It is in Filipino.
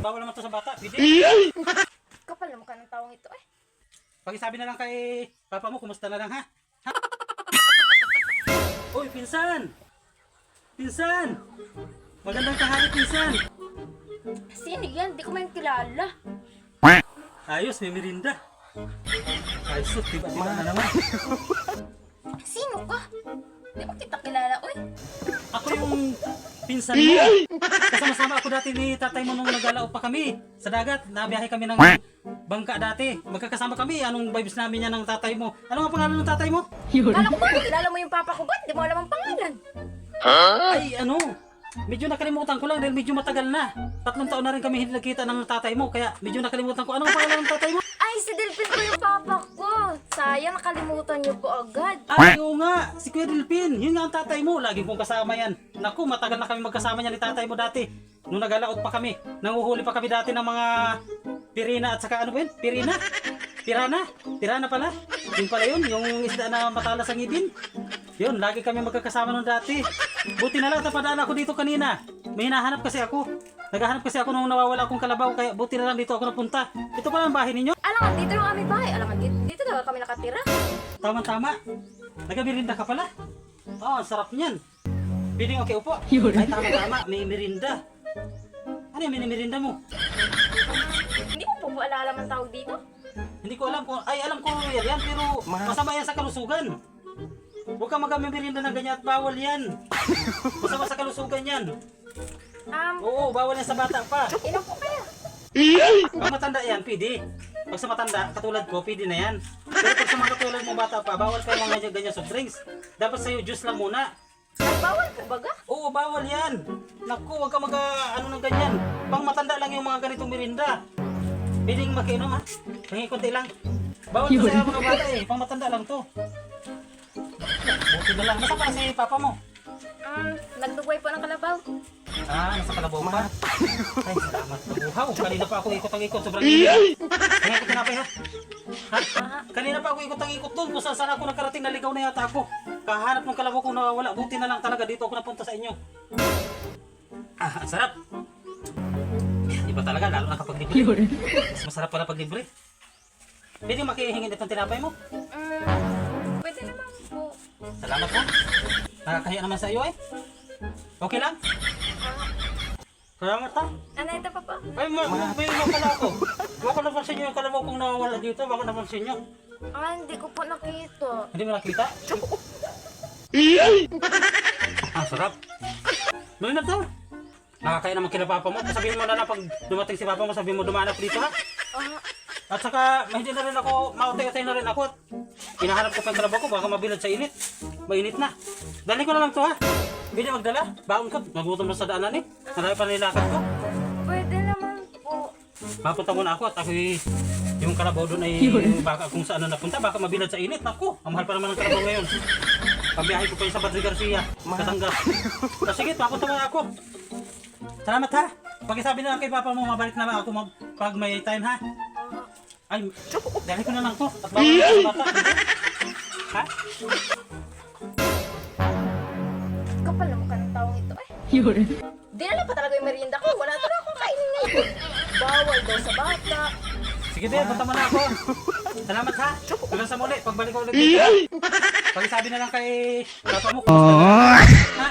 Bawal naman to sa bata. Pwede. Kapal na mukha ng taong ito eh. Pakisabi na lang kay papa mo, kumusta na lang ha? Ha? Uy, pinsan! Pinsan! Magandang tanghali, pinsan! Sino yan? Di ko man kilala. Ayos, may merinda. Ayos, tiba na naman. Sino ka? Di ko kita kilala, oy. Ako yung pinsan mo. Kasama-sama ako dati ni tatay mo nung naglalaot pa kami sa dagat. Nabiyahe kami ng bangka dati. Magkakasama kami. Anong vibes namin yan ng tatay mo? Ano ang pangalan ng tatay mo? Kala ko ba? Kilala mo yung papa ko ba? Di mo alam ang pangalan. Ay, ano? Medyo nakalimutan ko lang dahil medyo matagal na. 3 taon na rin kami hindi nagkita ng tatay mo. Kaya medyo nakalimutan ko. Ano ang pangalan ng tatay mo? Ay, si Delphin po yung papa ko. Sayang, nakalimutan niyo po agad. Ay, oo nga. Si Kuya Delphin. Yun nga ang tatay mo. Laging kong kasama yan. Naku, matagal na kami magkasama niya ni tatay mo dati. Nung nagalaot pa kami. Nanguhuli pa kami dati ng mga pirina at saka ano ba yun? Pirina? Pirana? Pirana pala? Yun pala yun. Yung isda na matalas ang ngipin. Yun, lagi kami magkakasama nung dati. Buti na lang, napadaan ako dito kanina. May hinahanap kasi ako. Naghahanap kasi ako nung nawawala akong kalabaw. Kaya buti na lang dito ako napunta. Ito pala ang bahay ninyo. Alangan, dito yung aming bahay. Alangan, dito daw kami nakatira. Tama-tama. Nagamirinda ka pala. Oo, ang sarap niyan. Piling okay, upo. Ay, tama-tama. May merinda. Ano yung merinda mo? Hindi ko po alam ang tawag dito. Hindi ko alam kung... Ay, alam ko yan. Pero masama yan sa kalusugan. Huwag kang mag-merinda ng ganyan at bawal yan. Masama sa kalusugan yan. Oo, bawal yan sa bata pa. Inom po kayo. Pag matanda yan, pwede. Pag sa matanda, katulad ko, pwede na yan. Pero pag sa mga katulad mo bata pa, bawal kayo mga ganyan soft drinks. Dapat sa'yo, juice lang muna. Ay, bawal po baga? Oo, bawal yan. Naku, huwag ka ano ng ganyan. Pang matanda lang yung mga ganitong merinda. Pwedeng makinom ha. Hingi konti lang. Bawal to sa mga bata eh. Pang matanda lang to. Buti na lang. Nasa pa si papa mo? Nagdugway po ng kalabaw. Nasa kalabaw pa. Ay, salamat. Uhaw. Kanina pa ako ikot-ikot. Sobrang init. Hingi ko tinapay ha. Ha? Kanina pa ako ikot-ikot doon. Kung saan ako nakarating, naligaw na yata ako. Kahanap ng kalabaw kong nawawala. Buti na lang talaga dito ako napunta sa inyo. Ang sarap. Iba talaga, lalo na kapag libre. Mas masarap pala pag libre. Pwede makihingin itong tinapay mo? Pwede naman po. Salamat ha. Nakakahiya naman sa iyo eh. Okay lang? Salamat ha. Ano ito pa po? Ay, may pala ako. Baka napansin nyo yung kalabaw kong nawawala dito. Baka napansin nyo. Hindi ko po nakita. Hindi mo nakita? Ang sarap. Mali na to. Nakakaya naman kila papa mo. Sabihin mo na lang pag dumating si papa mo, sabihin mo dumaan ako dito ha. At saka, hindi na rin ako, mautay-utay na rin ako. Hinahanap ko pa yung kalabaw ko, baka mabilad sa init. Mainit na. Dali ko na lang to ha. Hindi magdala. Baon ko. Nagutom na sa daanan eh. Marami pa nilakad ko. Pwede naman po. Mapunta muna ako at ako yung kalabaw doon ay baka kung saan na napunta, baka mabilad sa init. Naku, ang mahal pa naman ng kalabaw ngayon. Pagbiyahe ko pa yung sa Padre Garcia. Katanggap. Sige, papunta muna ako. Salamat ha. Pakisabi na lang kay papa mo, mabalik na lang ako pag may time ha. Ay, dali ko na lang to. At bawal na sa bata. Ha? Kapal na mukha ng taong ito eh. Dinala pa talaga yung merienda ko. Wala talaga akong kainin ngayon. Bawal daw sa bata. Sige din, punta mo na ako. Salamat ha. Hanggang sa muli, pagbalik ko ulit dito. Pakisabi na lang kay papa mo. Ha?